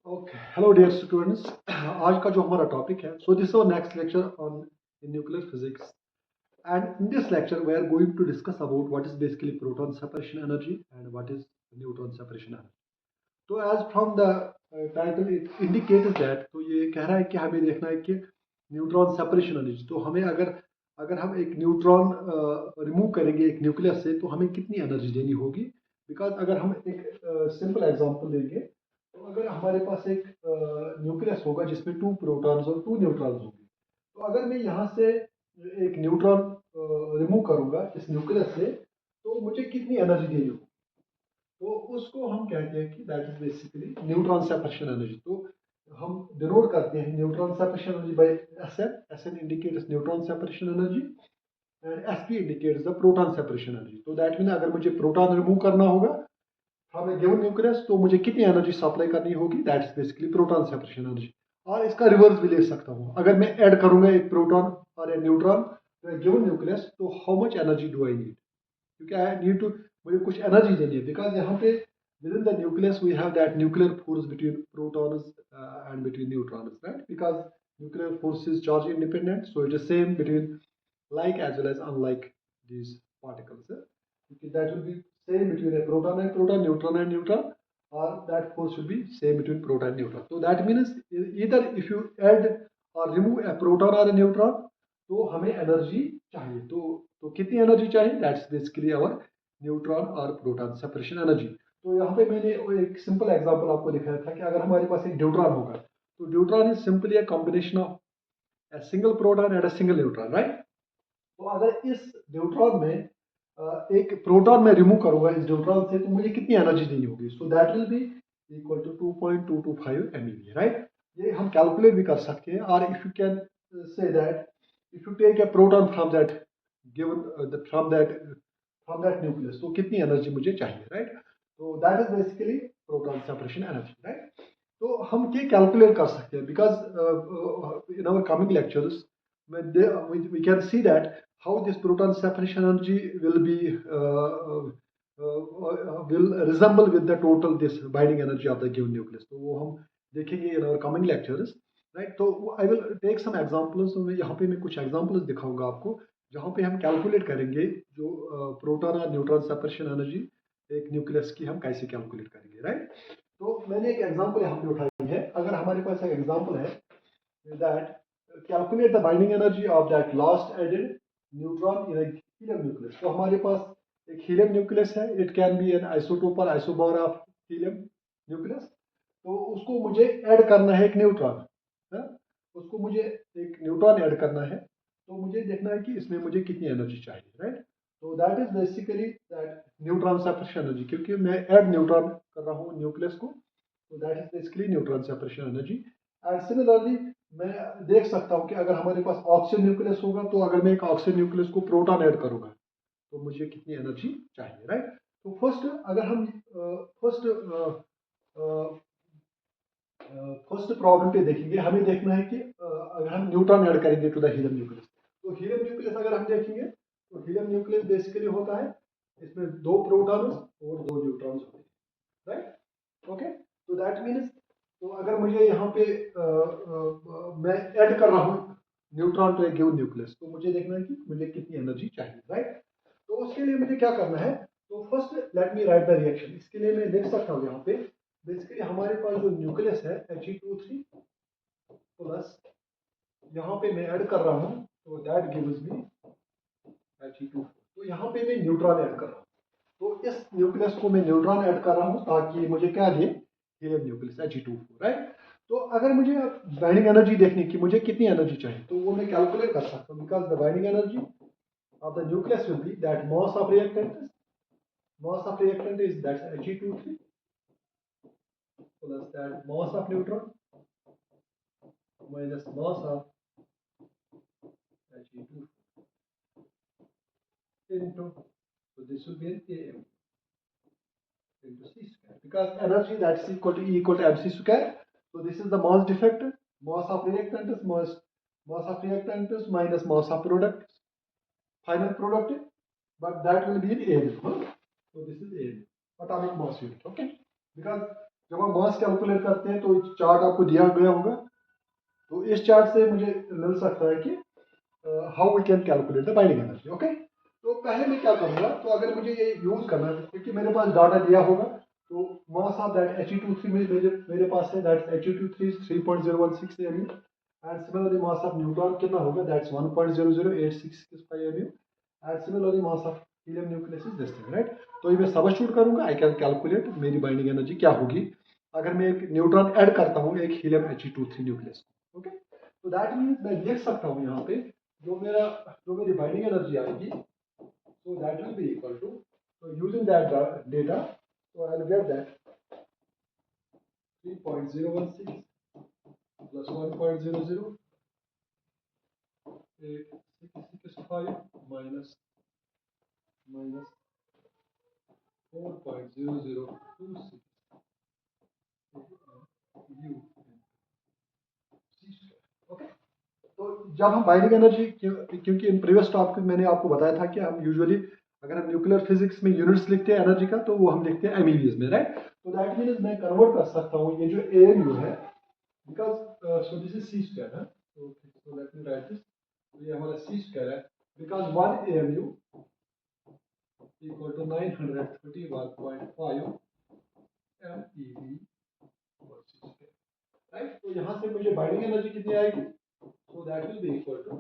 Okay hello dear students. आज का जो हमारा टॉपिक है, so this our next lecture on nuclear physics and in this lecture we are going to discuss about what is basically proton separation energy and what is neutron separation energy. तो as from the title it indicates that, तो ये कह रहा है कि हमें देखना है कि न्यूट्रॉन सेपरेशन एनर्जी, तो हमें अगर अगर हम एक न्यूट्रॉन रिमूव करेंगे एक न्यूक्लियस से तो हमें कितनी एनर्जी देनी होगी। बिकॉज अगर हम एक सिंपल एग्जांपल लेंगे, तो अगर हमारे पास एक न्यूक्लियस होगा जिसमें टू प्रोटॉन्स और टू न्यूट्रॉन्स होंगे, तो अगर मैं यहाँ से एक न्यूट्रॉन रिमूव करूंगा इस न्यूक्लियस से, तो मुझे कितनी एनर्जी देनी होगी। तो उसको हम कहते हैं कि that is basically neutron separation energy. तो हम डिनोट करते हैं neutron separation energy by SN. SN indicates neutron separation energy and SP indicates the proton separation energy. तो दैट मीन अगर मुझे प्रोटॉन रिमूव करना होगा फ्रॉम ए गिवन न्यूक्लियस, तो मुझे कितनी एनर्जी सप्लाई करनी होगी, that is basically proton separation energy. और इसका रिवर्स भी ले सकता हूँ, अगर मैं ऐड करूंगा एक प्रोटॉन और a neutron to a given nucleus, तो how much energy do I need, क्योंकि आई नीड टू, मुझे कुछ एनर्जी देनी है। बिकॉज यहाँ पे within the nucleus we have that nuclear force between protons and between neutrons, right? Because nuclear force is charge independent, so it is same between like as well as unlike these particles. That will be same between a proton and proton, neutron and neutron, or that force should be same between proton and neutron. So that means either if you add or remove a proton or a neutron, तो हमें energy चाहिए। तो कितनी energy चाहिए, that's basically our neutron और proton separation energy. तो यहाँ पे मैंने एक सिंपल एग्जांपल आपको दिखाया था कि अगर हमारे पास एक ड्यूट्रॉन होगा, तो deuteron is simply a combination of a single proton and a single neutron, right? तो अगर इस न्यूट्रॉन में एक प्रोटॉन में रिमूव करूंगा इस न्यूट्रॉन से, तो मुझे कितनी एनर्जी देनी होगी। So that will be equal to 2.225 MeV, right? ये हम कैलकुलेट भी कर सकते हैं। और if you can say that if you take a proton from that given from that nucleus, तो कितनी एनर्जी मुझे चाहिए, राइट? तो that is basically proton separation energy, right? तो हम ये कैलकुलेट कर सकते हैं because in our coming lectures we can see that how this proton separation energy will resemble with the total this binding energy of the given nucleus. तो वो हम देखेंगे in our coming lectures, right? तो I will take some examples। तो यहाँ पे मैं कुछ examples दिखाऊंगा आपको, जहाँ पे हम कैलकुलेट करेंगे जो प्रोटॉन और न्यूट्रॉन सेपरेशन एनर्जी एक न्यूक्लियस की हम कैसे कैलकुलेट करेंगे, राइट? तो मैंने एक एग्जांपल यहाँ पे उठाई है। अगर हमारे पास एक एग्जांपल है that calculate the binding energy of that last added neutron in a helium nucleus। तो हमारे पास एक हीलियम न्यूक्लियस है, it can be N isotope और आइसोबार ऑफ हीलियम न्यूक्लियस। तो उसको मुझे ऐड करना है एक न्यूट्रॉन, है? उसको मुझे एक न्यूट्रॉन ऐड करना है, तो मुझे देखना है कि इसमें मुझे कितनी एनर्जी चाहिए, राइट? तो that is basically that neutron separation energy, क्योंकि मैं ऐड न्यूट्रॉन कर रहा हूँ न्यूक्लियस को, तो that is basically neutron separation energy. And similarly मैं देख सकता हूँ कि अगर हमारे पास ऑक्सीजन न्यूक्लियस होगा, तो अगर मैं एक ऑक्सीजन न्यूक्लियस को प्रोटॉन ऐड करूंगा, तो मुझे कितनी एनर्जी चाहिए, राइट? तो फर्स्ट अगर हम फर्स्ट फर्स्ट प्रॉब्लम पे देखेंगे, हमें देखना है कि अगर हम न्यूट्रॉन ऐड करेंगे टू द हीलियम न्यूक्लियस, तो हीलियम न्यूक्लियस अगर हम देखेंगे, तो हीलियम न्यूक्लियस बेसिकली होता है, इसमें दो प्रोटॉन्स और दो न्यूट्रॉन्स होते हैं, राइट? ओके, तो दैट मीन्स, तो अगर मुझे यहाँ पे मैं ऐड कर रहा हूँ neutron to a given nucleus, तो मुझे देखना है कि मुझे कितनी एनर्जी चाहिए, राइट? तो उसके लिए मुझे क्या करना है, तो first let me right the reaction. इसके लिए मैं देख सकता हूँ यहाँ पे बेसिकली हमारे पास जो न्यूक्लियस है He23 प्लस, यहाँ पे मैं ऐड कर रहा हूँ, तो दैट गिव्स मी He2। तो यहाँ पे मैं न्यूट्रॉन ऐड कर रहा हूँ, तो इस न्यूक्लियस को मैं न्यूट्रॉन ऐड कर रहा हूँ ताकि मुझे क्या दे, हीलियम न्यूक्लियस He24, राइट? तो अगर मुझे बाइंडिंग एनर्जी देखनी कि मुझे कितनी एनर्जी चाहिए, तो वो मैं कैलकुलेट कर सकता हूँ। Because the binding energy of the nucleus will be that mass of reactant is that's He23 plus that mass of neutron minus mass of He2 into, so this will be an AM into C square, because energy that's equal to E equal to mc square. So this is the mass defect, mass of reactant is mass of reactant is minus mass of product, final product, but that will be in AM, huh? So this is AM, atomic mass unit, okay? Because जब हम mass calculate करते हैं तो chart आपको दिया गया होगा, तो इस चार्ट से मुझे मिल सकता है कि how we can calculate the binding energy. Okay, तो पहले मैं क्या करूँगा, तो अगर मुझे ये यूज़ करना है क्योंकि मेरे पास डाटा दिया होगा, तो मास ऑफ दैट He23 मेरे पास है, that He23 is 3.016 mu, and similarly mass of neutron कितना होगा, that's 1.00865 mu, and similarly mass of helium nucleus is this thing, right. तो ये मैं सब्स्टिट्यूट करूंगा, आई कैन कैलकुलेट मेरी बाइंडिंग एनर्जी क्या होगी अगर मैं एक न्यूट्रॉन ऐड करता हूँ एक हीलियम He23 न्यूक्लियस। ओके, तो दैट मीन्स मैं लिख सकता हूँ यहाँ पे जो मेरी बाइंडिंग एनर्जी आएगी, so that will be equal to, so using that data, so I'll get that 3.016 plus 1.00865 minus 4.0026 u। Okay, तो जब हम बाइंडिंग एनर्जी, क्योंकि इन प्रीवियस टॉपिक में मैंने आपको बताया था कि हम यूजुअली अगर हम न्यूक्लियर फिजिक्स में यूनिट्स लिखते हैं एनर्जी का, तो वो हम लिखते हैं एमईवीज में, राइट। तो दैट मीन्स मैं कन्वर्ट कर सकता हूँ ये जो एएमयू है, because so this is c square है, so let me write this, तो ये हमारा सी स्क्वायर है, because 1 AMU equal to 931.5 MeV, right. तो यहाँ से मुझे बाइंडिंग एनर्जी कितनी आएगी, so that will be equal to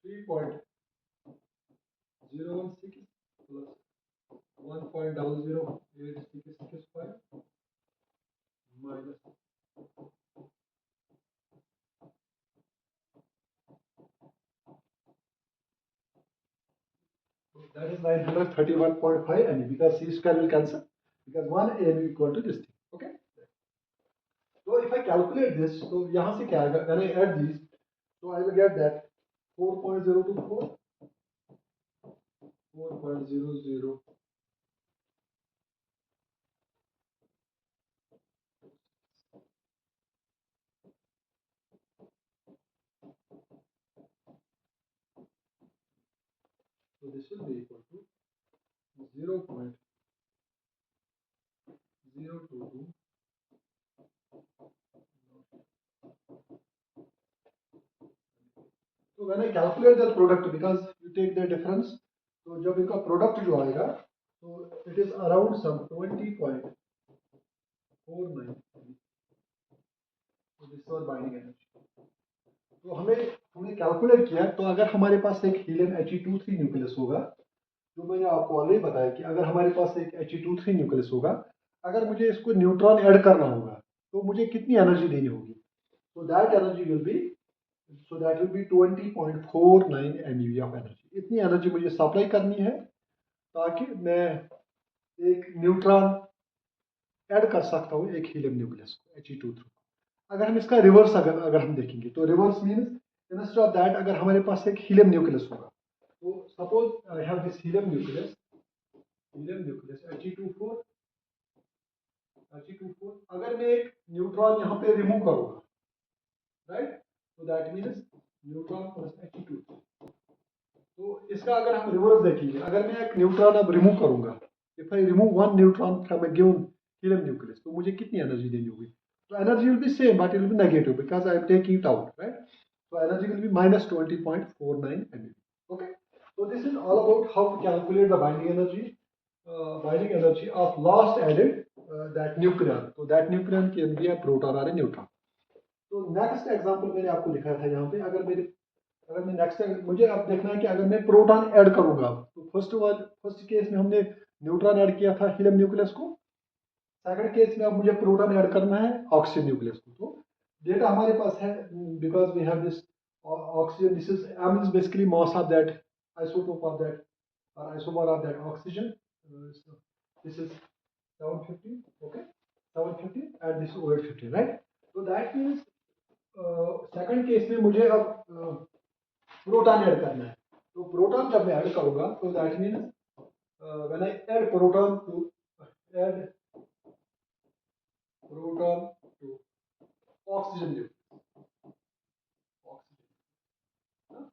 3.016 plus 1.00865 minus, that is 931.5 MeV, because C square will cancel, because 1 AMU equal to this thing. Okay, so if I calculate this, so यहाँ से क्या आएगा, when I add these, so I will get that 4.024, 4.00, so this will be equal to 0.022. So when I calculate the product, because you take the difference, तो जब इनका product जो आएगा, तो इट इज अराउंड सम 20.49, तो this और binding energy. तो हमने कैलकुलेट किया, तो अगर हमारे पास एक हीलियम He23 न्यूक्लियस होगा, जो मैंने आपको ऑलरेडी बताया कि अगर हमारे पास एक He23 न्यूक्लियस होगा, अगर मुझे इसको न्यूट्रॉन ऐड करना होगा, तो मुझे कितनी एनर्जी देनी होगी, तो that energy will B, so that will be 20.49 MeV of energy. इतनी एनर्जी मुझे सप्लाई करनी है ताकि मैं एक न्यूट्रॉन ऐड कर सकता हूँ एक हीलियम न्यूक्लियस को He23। अगर हम इसका रिवर्स अगर हम देखेंगे, तो reverse means instead of that, अगर हमारे पास एक हीलियम न्यूक्लियस होगा, तो suppose I have this helium nucleus He24, अगर मैं एक न्यूट्रॉन यहाँ पे रिमूव करूंगा, राइट, तो that means neutron plus He23। तो इसका अगर हम रिवर्स देखेंगे, अगर मैं एक न्यूट्रॉन अब रिमूव करूंगा, if I remove one neutron from a given helium nucleus, तो मुझे कितनी एनर्जी देनी होगी, तो energy will B same but it will be negative because I am taking it out, right. So energy will be minus 20.49 MeV. Okay, so this is all about how to calculate the binding energy of last added that nucleon. So that nucleon can be a proton or a neutron. तो next example मैंने आपको दिखाया था यहाँ पे, अगर मैं next मुझे अब देखना है कि अगर मैं प्रोटॉन ऐड करूंगा, तो फर्स्ट केस में हमने न्यूट्रॉन ऐड किया था हीलियम न्यूक्लियस को, सेकंड केस में अब मुझे प्रोटॉन ऐड करना है ऑक्सीजन न्यूक्लियस को। तो डेटा हमारे पास है, because we have this oxygen, this is m is basically mass of that isotope of that or isomer of that oxygen, so this is 750, okay, 750 and this is 850, right। so that means second case में मुझे अब proton add करना है, तो proton जब मैं add करूंगा, तो that means when I add proton to add proton to oxygen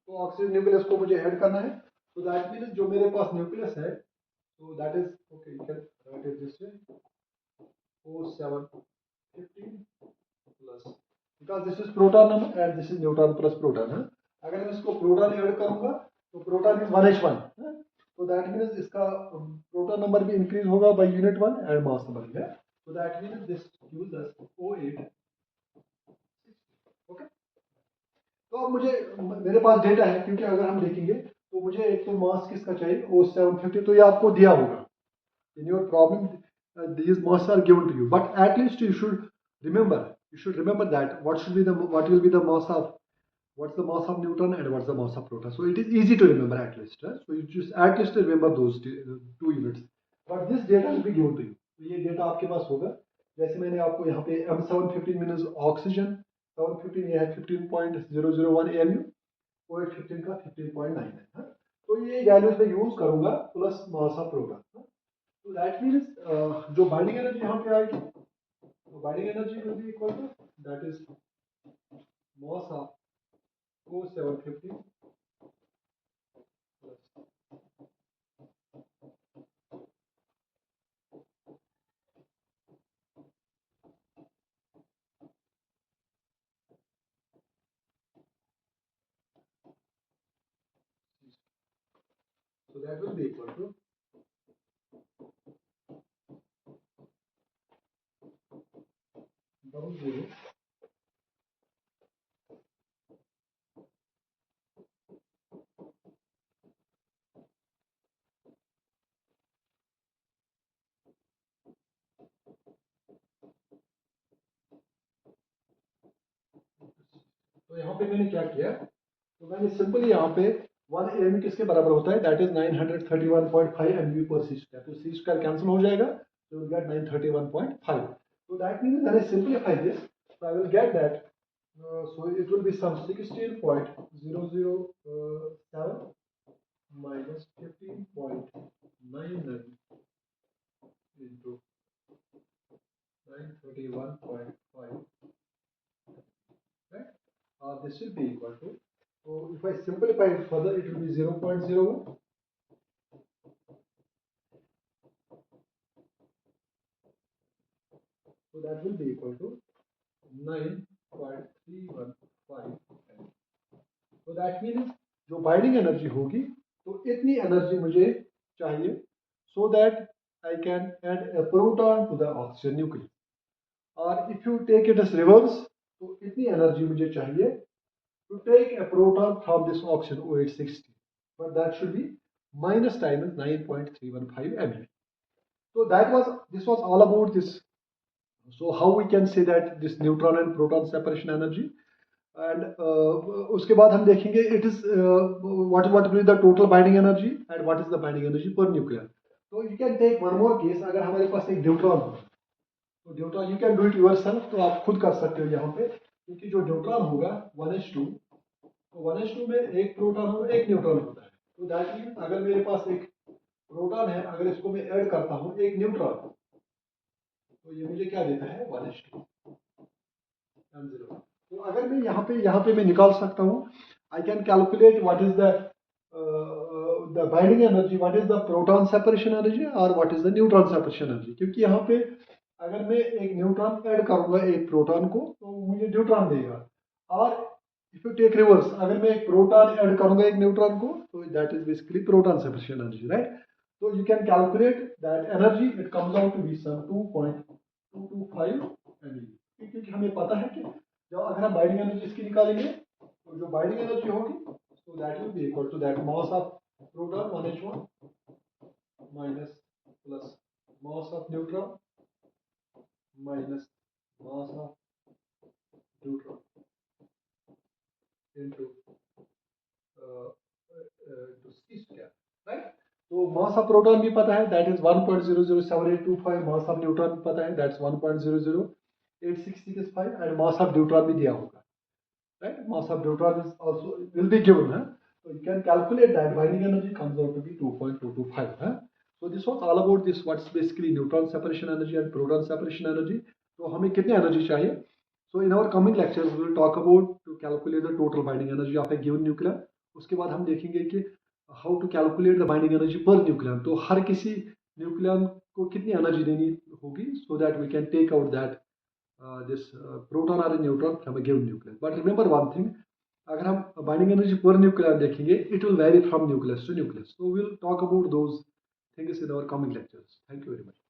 तो ऑक्सीजन न्यूक्लियस को मुझे ऐड करना है, तो दैट मीन्स जो मेरे पास न्यूक्लियस है, तो that is, okay, you can write it this way, O7 because this is proton number and this is neutron plus proton है. अगर मैं इसको प्रोटॉन ऐड करूंगा तो proton is 1h1, so that means इसका प्रोटॉन नंबर भी increase होगा by unit 1 and mass number है. So that means this gives us O8. Okay, तो अब मुझे मेरे पास डेटा है, क्योंकि अगर हम देखेंगे तो मुझे एक तो मास किसका चाहिए O750, तो ये आपको दिया होगा in your problem. These masses are given to you, but at least you should remember that what will be the mass of, what's the mass of neutron and what's the mass of proton. So it is easy to remember at least. So you just at least remember those two units. But this data will be given to you. तो ये data आपके पास होगा. जैसे मैंने आपको यहाँ पे M715 means oxygen 715, ये है 15.001 AMU, O815 का 15.9 है. तो ये वैल्यूज मैं यूज करूंगा प्लस मास ऑफ प्रोटॉन. तो दैट मीन्स जो बाइंडिंग एनर्जी यहाँ पे आएगी, तो binding energy will be equal to that is mass of O750 plus so that will be equal to double zero तो यहाँ पे मैंने क्या किया, तो मैंने सिंपली यहाँ पे 1 AMU किसके बराबर होता है, दैट इज 931.5 MeV पर सी स्क्वायर. तो सी स्क्वायर कैंसिल हो जाएगा, तो will get 931.5. So that means when I simplify this, so I will get that. So it will be some 16.007 minus 15.99 into 931.5. Right? This will be equal to. So if I simplify it further, it will be 0.01. So that will be equal to 9.315. So that means जो binding energy होगी तो इतनी energy मुझे चाहिए so that I can add a proton to the oxygen nucleus. Or if you take it as reverse, तो इतनी energy मुझे चाहिए to take a proton from this oxygen O860, but that should be minus times 9.315 MeV. So this was all about this. So how we can say that this neutron and proton separation energy, and उसके बाद हम देखेंगे it is what will be the total binding energy and what is the binding energy per nucleon. So you can take one more case. अगर हमारे पास एक deuteron हो, तो deuteron you can do it yourself, तो आप खुद कर सकते हो यहाँ पे, क्योंकि जो ड्यूट्रॉन होगा 1h2, तो 1h2 में एक प्रोटॉन और एक न्यूट्रॉन होता है. तो दैट मीन्स अगर मेरे पास एक प्रोटॉन है, अगर इसको मैं ऐड करता हूँ एक न्यूट्रॉन, तो ये मुझे क्या देता है 1h2 M0. तो अगर मैं यहाँ पे मैं निकाल सकता हूँ, I can calculate what is the binding energy, what is the proton separation energy और what is the neutron separation energy. क्योंकि यहाँ पे अगर मैं एक न्यूट्रॉन ऐड करूंगा एक प्रोटॉन को, तो मुझे न्यूट्रॉन देगा. और इफ यू टेक रिवर्स, अगर मैं एक प्रोटॉन ऐड करूंगा एक न्यूट्रॉन को, तो that is basically proton separation energy, right. So you can calculate that energy. It comes out to be some 2.225 MeV. क्योंकि हमें पता है कि जब अगर हम बाइंडिंग एनर्जी इसकी निकालेंगे, तो जो बाइंडिंग एनर्जी होगी, so that will be equal to that mass of proton 1h1 minus plus mass of neutron minus mass of neutron into C square, right? तो मास ऑफ प्रोटॉन भी पता है, that is 1.007825. Mass of neutron भी पता है, that's 1.00865. And mass of neutron भी दिया होगा, right. Mass of neutron is also will be given है. So you can calculate that binding energy comes out to be 2.225 है. So this was all about this what's basically neutron separation energy and proton separation energy. तो हमें कितनी energy चाहिए? So in our coming lectures we will talk about to calculate the total binding energy of a given nucleon. उसके बाद हम देखेंगे कि how to calculate the binding energy per nucleon. तो हर किसी न्यूक्लियन को कितनी एनर्जी देनी होगी, so that we can take out that this proton or a neutron from a given nucleus. But remember one thing, अगर हम binding energy per nucleon देखेंगे, it will vary from nucleus to nucleus. So we'll talk about those things in our coming lectures. Thank you very much.